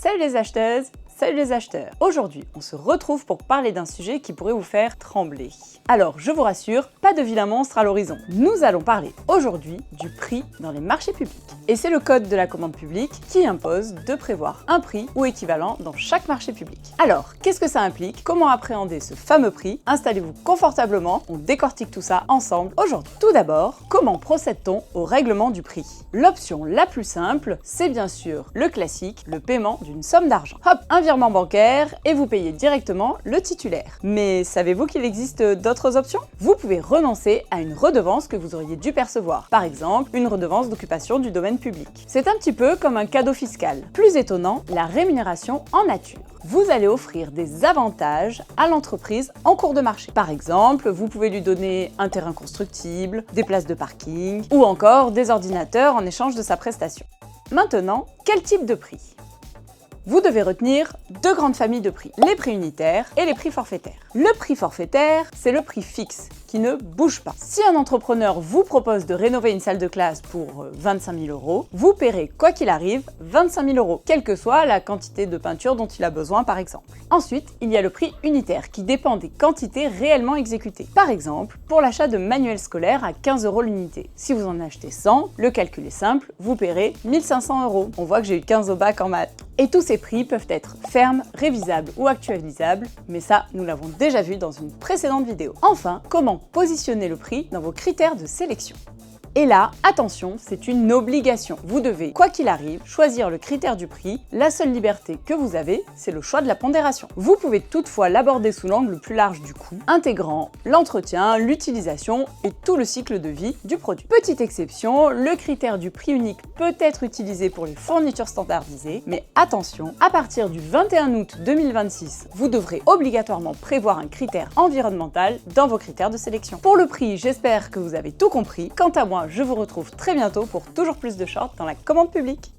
Salut les acheteuses, salut les acheteurs. Aujourd'hui, on se retrouve pour parler d'un sujet qui pourrait vous faire trembler. Alors, je vous rassure, pas de vilain monstre à l'horizon. Nous allons parler aujourd'hui du prix dans les marchés publics. Et c'est le code de la commande publique qui impose de prévoir un prix ou équivalent dans chaque marché public. Alors, qu'est-ce que ça implique? Comment appréhender ce fameux prix? Installez-vous confortablement, on décortique tout ça ensemble aujourd'hui. Tout d'abord, comment procède-t-on au règlement du prix? L'option la plus simple, c'est bien sûr le classique, le paiement d'une somme d'argent. Hop, un virement bancaire et vous payez directement le titulaire. Mais savez-vous qu'il existe d'autres options? Vous pouvez renoncer à une redevance que vous auriez dû percevoir. Par exemple, une redevance d'occupation du domaine public. C'est un petit peu comme un cadeau fiscal. Plus étonnant, la rémunération en nature. Vous allez offrir des avantages à l'entreprise en cours de marché. Par exemple, vous pouvez lui donner un terrain constructible, des places de parking ou encore des ordinateurs en échange de sa prestation. Maintenant, quel type de prix? Vous devez retenir deux grandes familles de prix, les prix unitaires et les prix forfaitaires. Le prix forfaitaire, c'est le prix fixe, qui ne bouge pas. Si un entrepreneur vous propose de rénover une salle de classe pour 25 000 €, vous paierez, quoi qu'il arrive, 25 000 €, quelle que soit la quantité de peinture dont il a besoin par exemple. Ensuite, il y a le prix unitaire, qui dépend des quantités réellement exécutées. Par exemple, pour l'achat de manuels scolaires à 15 € l'unité. Si vous en achetez 100, le calcul est simple, vous paierez 1 500 €. On voit que j'ai eu 15 au bac en maths. Et tous ces prix peuvent être fermes, révisables ou actualisables, mais ça, nous l'avons déjà vu dans une précédente vidéo. Enfin, comment positionner le prix dans vos critères de sélection? Et là, attention, c'est une obligation. Vous devez, quoi qu'il arrive, choisir le critère du prix. La seule liberté que vous avez, c'est le choix de la pondération. Vous pouvez toutefois l'aborder sous l'angle plus large du coût, intégrant l'entretien, l'utilisation et tout le cycle de vie du produit. Petite exception, le critère du prix unique peut être utilisé pour les fournitures standardisées, mais attention, à partir du 21 août 2026, vous devrez obligatoirement prévoir un critère environnemental dans vos critères de sélection. Pour le prix, j'espère que vous avez tout compris. Quant à moi, je vous retrouve très bientôt pour toujours plus de shorts dans la commande publique.